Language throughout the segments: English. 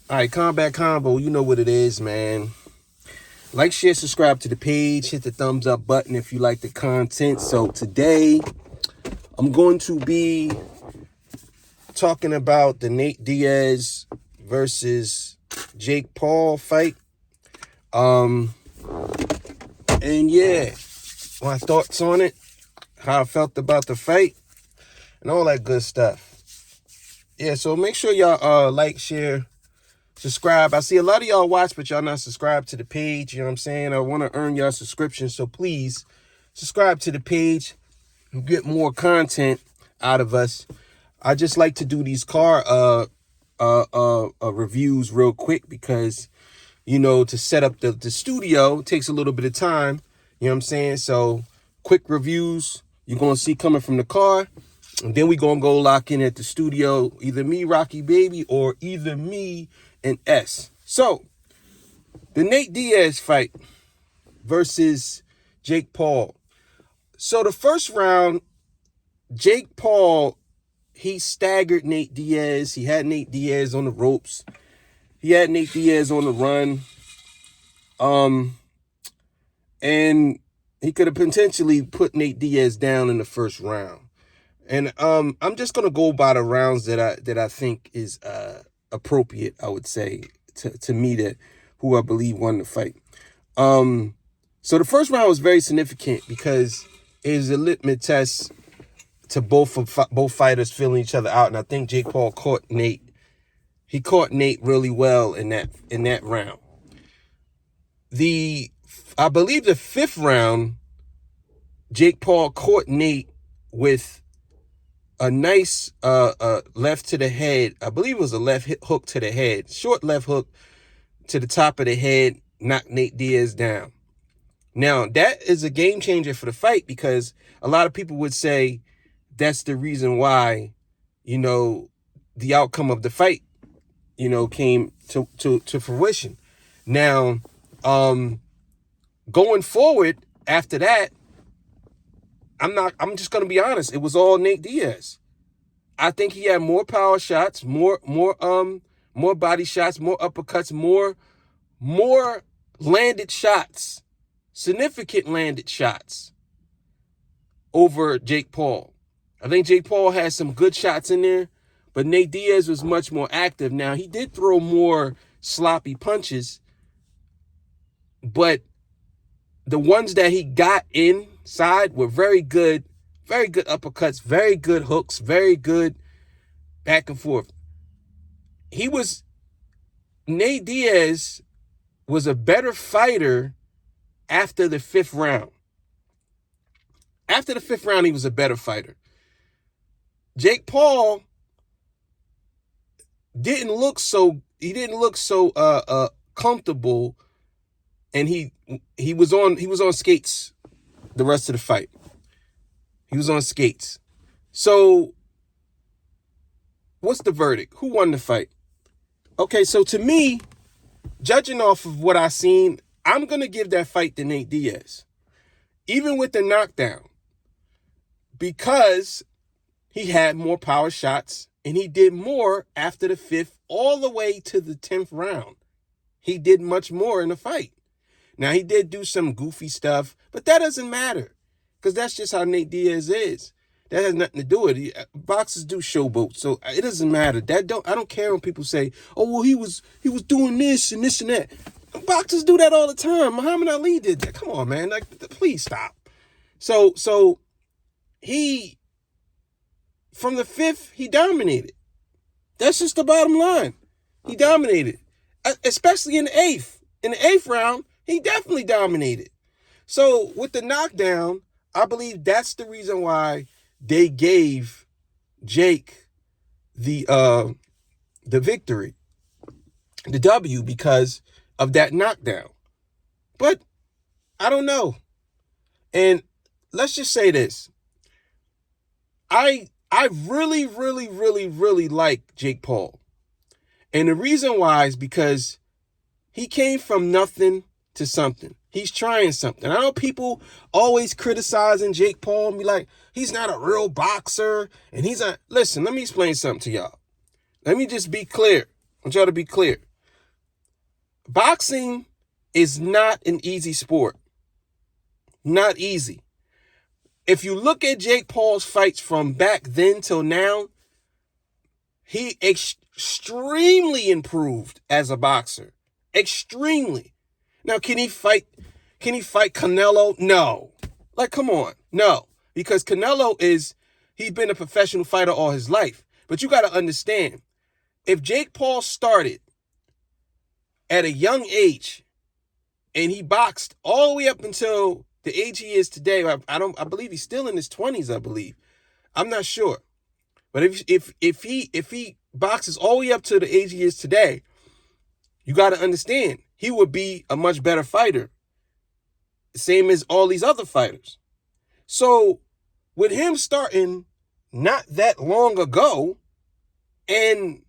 All right, Kombat Konvo, you know what it is, man. Like, share, subscribe to the page. Hit the thumbs up button if you like the content. So today, I'm going to be talking about the Nate Diaz versus Jake Paul fight. And yeah, my thoughts on it, how I felt about the fight, and all that good stuff. Yeah, so make sure y'all like, share, subscribe. I see a lot of y'all watch, but y'all not subscribed to the page. You know what I'm saying? I want to earn y'all subscription, so please subscribe to the page and get more content out of us. I just like to do these car reviews real quick because, you know, to set up the studio takes a little bit of time. You know what I'm saying? So quick reviews you're going to see coming from the car. And then we going to go lock in at the studio, either me, Rocky Baby, or either me and S. So, the Nate Diaz fight versus Jake Paul. So, the first round, Jake Paul, he staggered Nate Diaz. He had Nate Diaz on the ropes. He had Nate Diaz on the run. And he could have potentially put Nate Diaz down in the first round. And I'm just gonna go by the rounds that I think is appropriate. I would say to me that who I believe won the fight. So the first round was very significant because it was a litmus test to both fighters feeling each other out, and I think Jake Paul caught Nate. He caught Nate really well in that round. I believe the fifth round, Jake Paul caught Nate with a nice left to the head. I believe it was a left hook to the head. Short left hook to the top of the head, knocked Nate Diaz down. Now, that is a game changer for the fight because a lot of people would say that's the reason why, you know, the outcome of the fight, you know, came to fruition. Now, going forward after that, I'm just going to be honest. It was all Nate Diaz. I think he had more power shots, more body shots, more uppercuts, more landed shots, significant landed shots over Jake Paul. I think Jake Paul had some good shots in there, but Nate Diaz was much more active. Now, he did throw more sloppy punches, but the ones that he got inside were very good uppercuts, very good hooks, very good back and forth. Nate Diaz was a better fighter after the fifth round. After the fifth round, he was a better fighter. Jake Paul didn't look so comfortable, and he was on skates the rest of the fight. He was on skates. So, what's the verdict? Who won the fight? Okay, so to me, judging off of what I seen, I'm going to give that fight to Nate Diaz. Even with the knockdown. Because he had more power shots and he did more after the fifth all the way to the 10th round. He did much more in the fight. Now, he did do some goofy stuff, but that doesn't matter because that's just how Nate Diaz is. That has nothing to do with it. Boxers do showboat, so it doesn't matter. I don't care when people say, "Oh, well, he was doing this and this and that." Boxers do that all the time. Muhammad Ali did that. Come on, man. Like, please stop. So he, from the fifth, he dominated. That's just the bottom line. He dominated, especially in the eighth. In the eighth round, he definitely dominated. So with the knockdown, I believe that's the reason why they gave Jake the victory, the W, because of that knockdown. But I don't know. And let's just say this. I really, really, really, really like Jake Paul. And the reason why is because he came from nothing to something. He's trying something. I know people always criticizing Jake Paul and be like, he's not a real boxer. And listen, let me explain something to y'all. Let me just be clear. I want y'all to be clear. boxing is not an easy sport. Not easy. If you look at Jake Paul's fights from back then till now, he extremely improved as a boxer. Extremely. Now, can he fight Canelo? No. Like, come on. No. Because Canelo he's been a professional fighter all his life. But you got to understand, if Jake Paul started at a young age and he boxed all the way up until the age he is today, I believe he's still in his 20s, I believe. I'm not sure. But if he boxes all the way up to the age he is today, you got to understand, he would be a much better fighter. Same as all these other fighters. So with him starting not that long ago and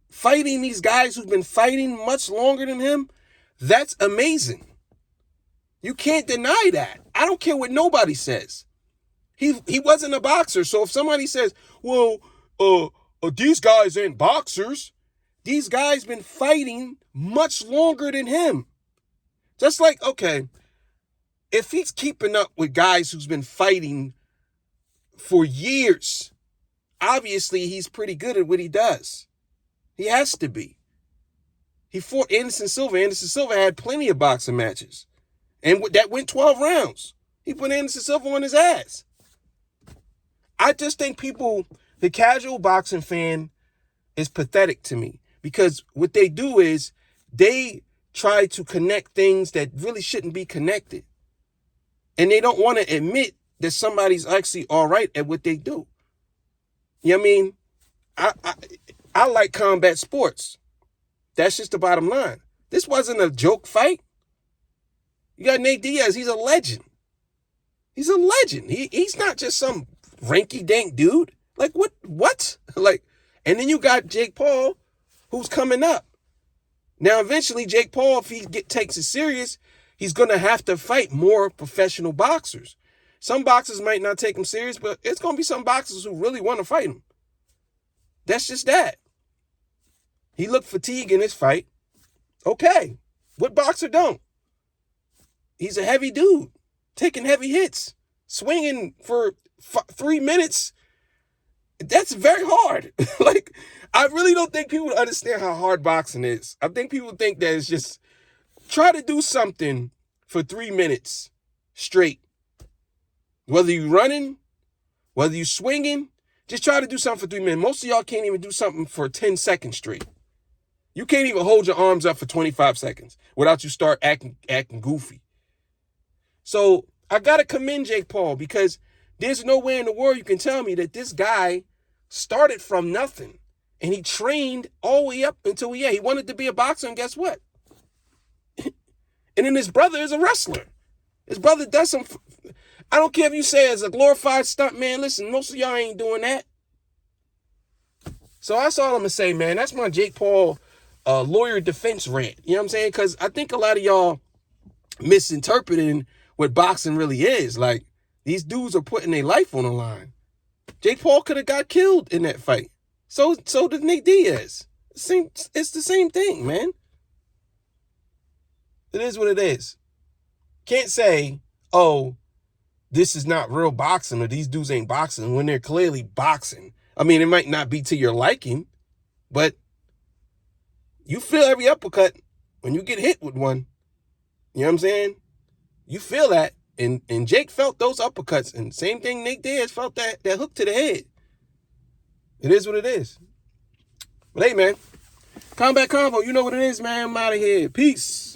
fighting these guys who've been fighting much longer than him, that's amazing. You can't deny that. I don't care what nobody says. He wasn't a boxer. So if somebody says, well, these guys ain't boxers, these guys been fighting much longer than him. Just like, okay, if he's keeping up with guys who's been fighting for years, obviously he's pretty good at what he does. He has to be. He fought Anderson Silva. Anderson Silva had plenty of boxing matches. And that went 12 rounds. He put Anderson Silva on his ass. I just think the casual boxing fan is pathetic to me. Because what they do is they try to connect things that really shouldn't be connected. And they don't want to admit that somebody's actually all right at what they do. You know what I mean? I like combat sports. That's just the bottom line. This wasn't a joke fight. You got Nate Diaz. He's a legend. He's a legend. He's not just some rinky-dink dude. Like, what? Like, and then you got Jake Paul, who's coming up. Now, eventually, Jake Paul, if he takes it serious, he's going to have to fight more professional boxers. Some boxers might not take him serious, but it's going to be some boxers who really want to fight him. That's just that. He looked fatigued in his fight. Okay. What boxer don't? He's a heavy dude, taking heavy hits, swinging for 3 minutes. That's very hard. Like, I really don't think people understand how hard boxing is. I think people think that it's just try to do something for 3 minutes straight. Whether you're running, whether you're swinging, just try to do something for 3 minutes. Most of y'all can't even do something for 10 seconds straight. You can't even hold your arms up for 25 seconds without you start acting goofy. So I got to commend Jake Paul because there's no way in the world you can tell me that this guy started from nothing and he trained all the way up until he wanted to be a boxer, and guess what? And then his brother is a wrestler. His brother does some, I don't care if you say it's a glorified stunt man. Listen, most of y'all ain't doing that. So that's all I'm going to say, man. That's my Jake Paul lawyer defense rant. You know what I'm saying? Because I think a lot of y'all misinterpreting what boxing really is. Like, these dudes are putting their life on the line. Jake Paul could have got killed in that fight. So did Nate Diaz. It's the same thing, man. It is what it is. Can't say, oh, this is not real boxing or these dudes ain't boxing when they're clearly boxing. I mean, it might not be to your liking, but you feel every uppercut when you get hit with one. You know what I'm saying? You feel that. And Jake felt those uppercuts. And same thing, Nate Diaz felt that hook to the head. It is what it is. But hey, man, Kombat Konvo, you know what it is, man. I'm out of here. Peace.